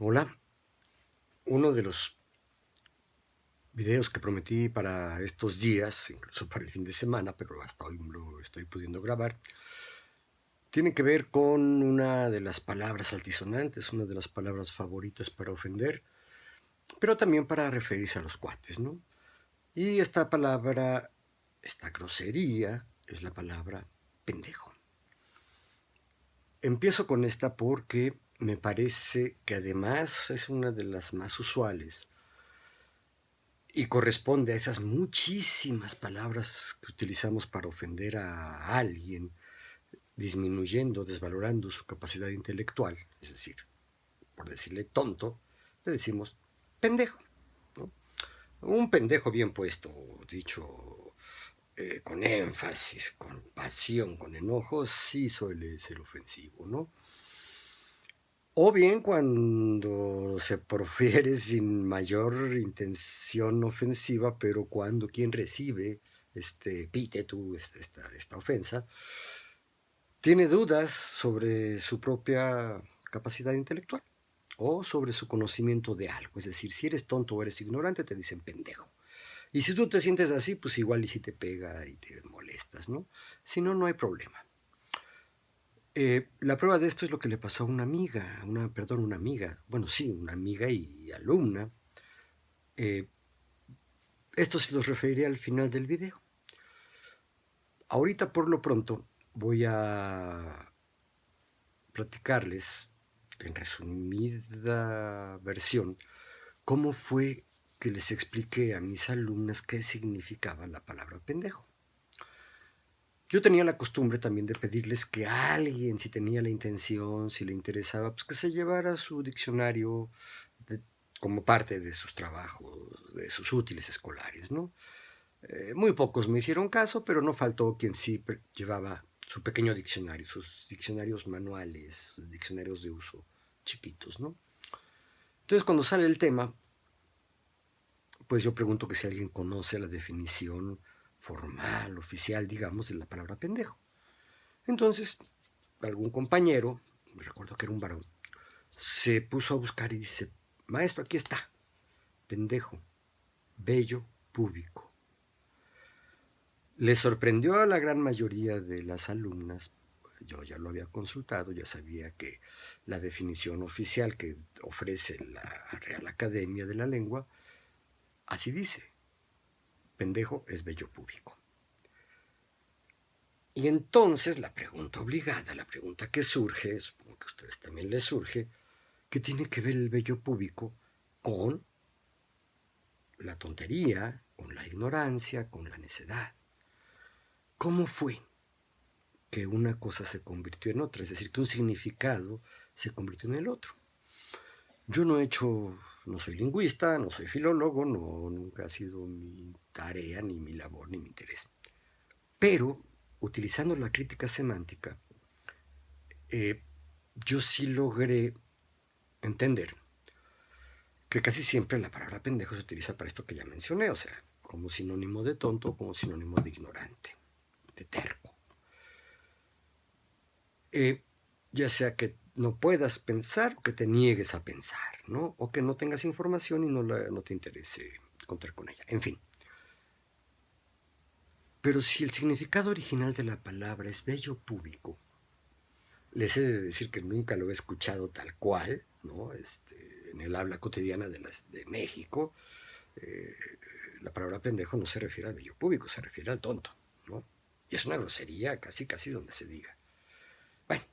Hola, uno de los videos que prometí para estos días, incluso para el fin de semana, pero hasta hoy lo estoy pudiendo grabar, tiene que ver con una de las palabras altisonantes, una de las palabras favoritas para ofender, pero también para referirse a los cuates, ¿no? Y esta palabra, esta grosería, es la palabra pendejo. Empiezo con esta porque me parece que además es una de las más usuales y corresponde a esas muchísimas palabras que utilizamos para ofender a alguien, disminuyendo, desvalorando su capacidad intelectual, es decir, por decirle tonto, le decimos pendejo, ¿no? Un pendejo bien puesto, dicho con énfasis, con pasión, con enojo, sí suele ser ofensivo, ¿no? O bien cuando se profiere sin mayor intención ofensiva, pero cuando quien recibe este epíteto, esta ofensa, tiene dudas sobre su propia capacidad intelectual o sobre su conocimiento de algo. Es decir, si eres tonto o eres ignorante, te dicen pendejo. Y si tú te sientes así, pues igual y si te pega y te molestas, ¿no? Si no, no hay problema. La prueba de esto es lo que le pasó a una amiga, una amiga, bueno, sí, una amiga y alumna. Eh, Esto se los referiré al final del video. Ahorita por lo pronto voy a platicarles en resumida versión cómo fue que les expliqué a mis alumnas qué significaba la palabra pendejo. Yo tenía la costumbre también de pedirles que alguien, si tenía la intención, si le interesaba, pues que se llevara su diccionario de, como parte de sus trabajos, de sus útiles escolares, ¿no? Muy pocos me hicieron caso, pero no faltó quien sí llevaba su pequeño diccionario, sus diccionarios manuales, sus diccionarios de uso chiquitos, ¿no? Entonces, cuando sale el tema, pues yo pregunto que si alguien conoce la definición formal, oficial, digamos, de la palabra pendejo. Entonces, algún compañero, me recuerdo que era un varón, se puso a buscar y dice, maestro, aquí está, pendejo, bello púbico. Le sorprendió a la gran mayoría de las alumnas, yo ya lo había consultado, ya sabía que la definición oficial que ofrece la Real Academia de la Lengua, así dice, pendejo es bello púbico. Y entonces la pregunta obligada, la pregunta que surge, supongo que a ustedes también les surge, ¿qué tiene que ver el vello púbico con la tontería, con la ignorancia, con la necedad? ¿Cómo fue que una cosa se convirtió en otra? Es decir, que un significado se convirtió en el otro. Yo no soy lingüista, no soy filólogo, nunca ha sido mi tarea, ni mi labor, ni mi interés. Pero, utilizando la crítica semántica, eh, yo sí logré entender que casi siempre la palabra pendejo se utiliza para esto que ya mencioné, o sea, como sinónimo de tonto o como sinónimo de ignorante, de terco. Ya sea que no puedas pensar o que te niegues a pensar, ¿no? O que no tengas información y no te interese contar con ella. En fin. Pero si el significado original de la palabra es bello público, les he de decir que nunca lo he escuchado tal cual, ¿no? En el habla cotidiana de México, eh, la palabra pendejo no se refiere al bello público, se refiere al tonto, ¿no? Y es una grosería casi, casi donde se diga. Bueno,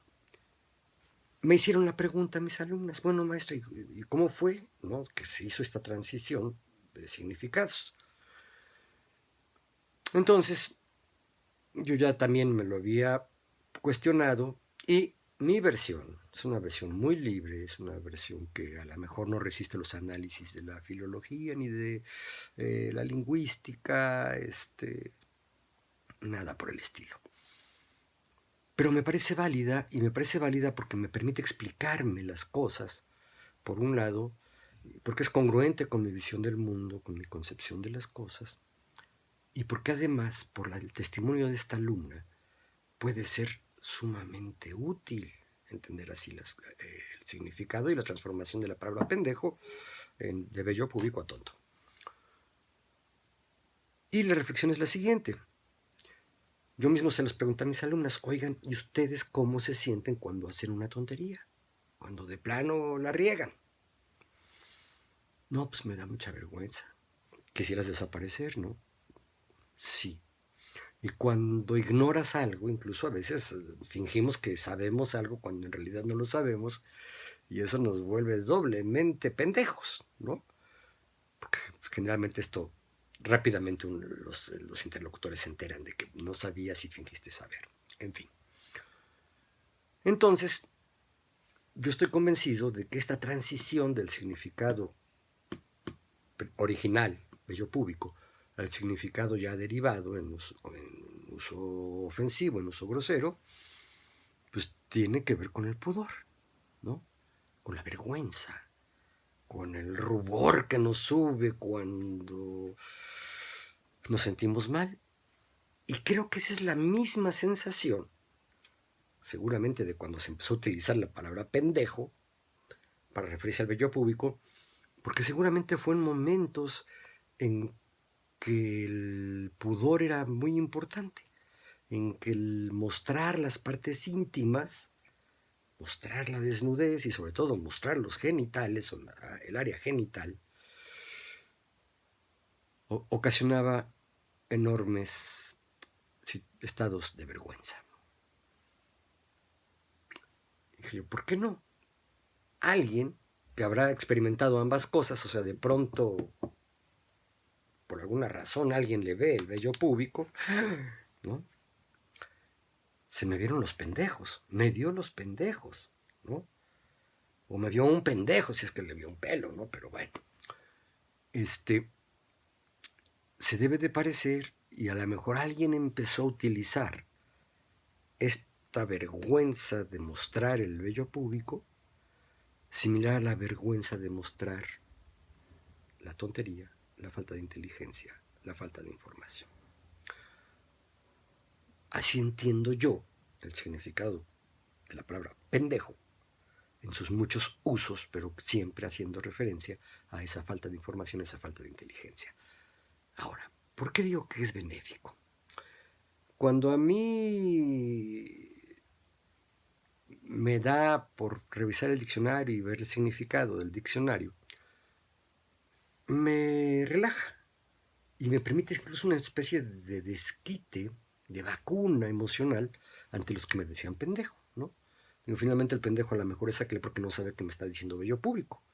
me hicieron la pregunta mis alumnas, bueno, maestra, ¿y cómo fue, no, que se hizo esta transición de significados? Entonces, yo ya también me lo había cuestionado y mi versión es una versión muy libre, es una versión que a lo mejor no resiste los análisis de la filología ni de la lingüística, nada por el estilo. Pero me parece válida y me parece válida porque me permite explicarme las cosas, por un lado, porque es congruente con mi visión del mundo, con mi concepción de las cosas, y porque además, por el testimonio de esta alumna, puede ser sumamente útil. entender así el significado y la transformación de la palabra pendejo de bello público a tonto. Y la reflexión es la siguiente. Yo mismo se los pregunto a mis alumnas, oigan, ¿y ustedes cómo se sienten cuando hacen una tontería? Cuando de plano la riegan. No, pues me da mucha vergüenza. Quisieras desaparecer, ¿no? Sí. Y cuando ignoras algo, incluso a veces fingimos que sabemos algo cuando en realidad no lo sabemos, y eso nos vuelve doblemente pendejos, ¿no? Porque generalmente esto rápidamente los interlocutores se enteran de que no sabías y fingiste saber. En fin. Entonces, yo estoy convencido de que esta transición del significado original, bello público, al significado ya derivado en uso ofensivo, en uso grosero, pues tiene que ver con el pudor, ¿no? Con la vergüenza, con el rubor que nos sube cuando nos sentimos mal. Y creo que esa es la misma sensación, seguramente, de cuando se empezó a utilizar la palabra pendejo para referirse al bello público, porque seguramente fue en momentos en que el pudor era muy importante, en que el mostrar las partes íntimas, mostrar la desnudez y sobre todo mostrar los genitales o el área genital, ocasionaba enormes estados de vergüenza. Y dije, ¿por qué no? Alguien que habrá experimentado ambas cosas, o sea, de pronto, por alguna razón, alguien le ve el vello púbico, ¿no? Se me vieron los pendejos, me vio los pendejos, ¿no? O me vio un pendejo, si es que le vio un pelo, ¿no? Pero bueno, se debe de parecer, y a lo mejor alguien empezó a utilizar esta vergüenza de mostrar el vello público, similar a la vergüenza de mostrar la tontería, la falta de inteligencia, la falta de información. Así entiendo yo el significado de la palabra pendejo en sus muchos usos, pero siempre haciendo referencia a esa falta de información, a esa falta de inteligencia. Ahora, ¿por qué digo que es benéfico? Cuando a mí me da por revisar el diccionario y ver el significado del diccionario, me relaja y me permite incluso una especie de desquite, de vacuna emocional ante los que me decían pendejo, ¿no? Digo, finalmente el pendejo a lo mejor es aquel porque no sabe que me está diciendo bello público.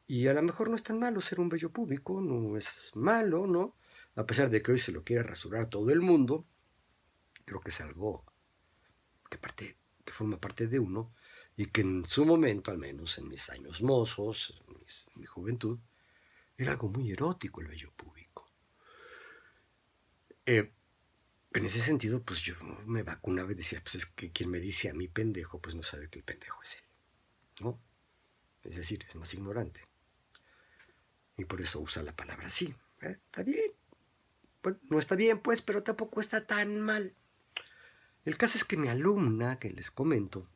Y a lo mejor no es tan malo ser un bello público, no es malo, ¿no? A pesar de que hoy se lo quiera rasurar todo el mundo, creo que es algo que forma parte de uno y que en su momento, al menos en mis años mozos, en mi juventud, era algo muy erótico el bello público. En ese sentido, pues yo me vacunaba y decía, pues es que quien me dice a mí pendejo, pues no sabe que el pendejo es él, ¿no? Es decir, es más ignorante. Y por eso usa la palabra así. Está bien. Bueno, no está bien, pues, pero tampoco está tan mal. El caso es que mi alumna, que les comento,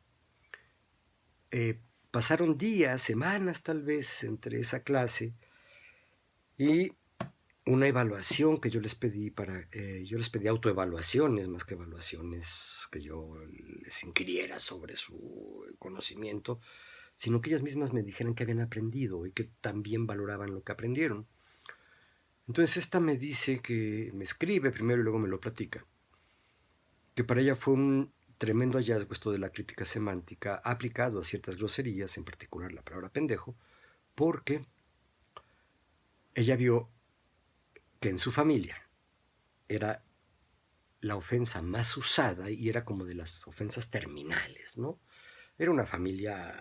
pasaron días, semanas tal vez, entre esa clase y una evaluación que yo les pedí yo les pedí autoevaluaciones más que evaluaciones que yo les inquiriera sobre su conocimiento, sino que ellas mismas me dijeran que habían aprendido y que también valoraban lo que aprendieron. Entonces esta me dice que me escribe primero y luego me lo platica, que para ella fue un tremendo hallazgo esto de la crítica semántica aplicado a ciertas groserías, en particular la palabra pendejo, porque ella vio que en su familia era la ofensa más usada y era como de las ofensas terminales, ¿no? Era una familia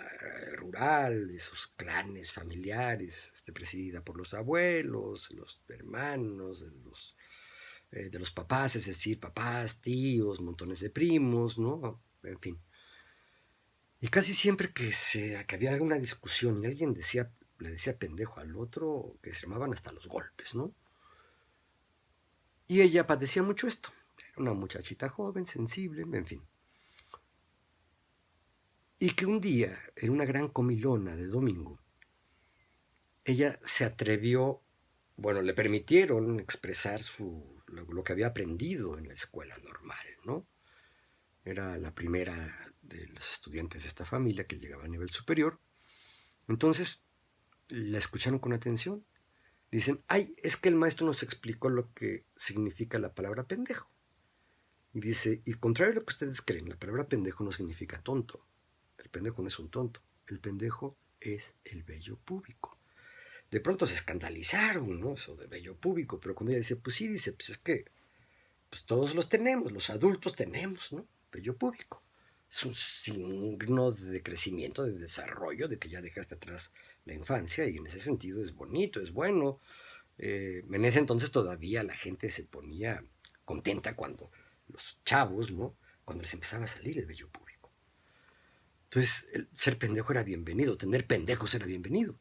rural, esos clanes familiares, presidida por los abuelos, los hermanos, de los papás, es decir, papás, tíos, montones de primos, ¿no? En fin. Y casi siempre que había alguna discusión y alguien le decía pendejo al otro, que se llamaban hasta los golpes, ¿no? Y ella padecía mucho esto. Era una muchachita joven, sensible, en fin. Y que un día, en una gran comilona de domingo, ella se atrevió, bueno, le permitieron expresar lo que había aprendido en la escuela normal, ¿no? Era la primera de los estudiantes de esta familia que llegaba a nivel superior. Entonces la escucharon con atención. Dicen, ay, es que el maestro nos explicó lo que significa la palabra pendejo. Y dice, y contrario a lo que ustedes creen, la palabra pendejo no significa tonto. El pendejo no es un tonto. El pendejo es el vello púbico. De pronto se escandalizaron, ¿no? Eso de vello púbico, pero cuando ella dice, pues sí, dice, pues es que pues todos los tenemos, los adultos tenemos, ¿no? Vello púbico. Es un signo de crecimiento, de desarrollo, de que ya dejaste atrás la infancia y en ese sentido es bonito, es bueno. En ese entonces todavía la gente se ponía contenta cuando los chavos, ¿no? Cuando les empezaba a salir el vello púbico. Entonces, el ser pendejo era bienvenido, tener pendejos era bienvenido.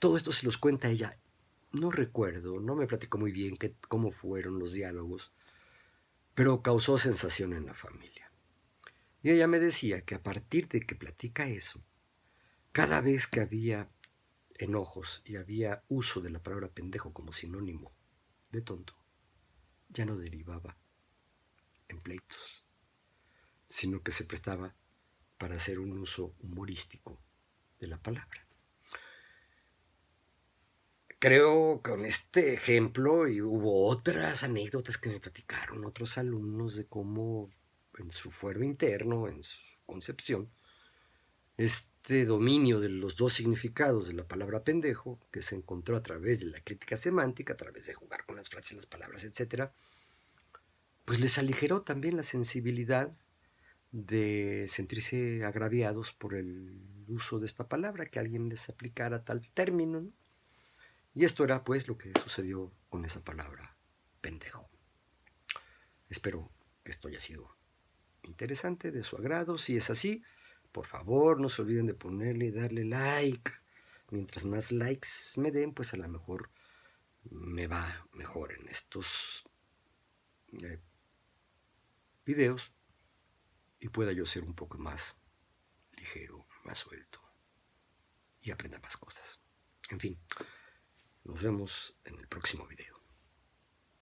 Todo esto se los cuenta ella. No recuerdo, no me platicó muy bien cómo fueron los diálogos, pero causó sensación en la familia. Y ella me decía que a partir de que platica eso, cada vez que había enojos y había uso de la palabra pendejo como sinónimo de tonto, ya no derivaba en pleitos, sino que se prestaba para hacer un uso humorístico de la palabra. Creo que con este ejemplo y hubo otras anécdotas que me platicaron otros alumnos de cómo en su fuero interno, en su concepción, este dominio de los dos significados de la palabra pendejo, que se encontró a través de la crítica semántica, a través de jugar con las frases, las palabras, etc., pues les aligeró también la sensibilidad de sentirse agraviados por el uso de esta palabra, que alguien les aplicara tal término, ¿no? Y esto era pues lo que sucedió con esa palabra pendejo. Espero que esto haya sido interesante, de su agrado. Si es así, por favor no se olviden de ponerle y darle like. Mientras más likes me den, pues a lo mejor me va mejor en estos videos y pueda yo ser un poco más ligero, más suelto y aprenda más cosas. En fin, nos vemos en el próximo video.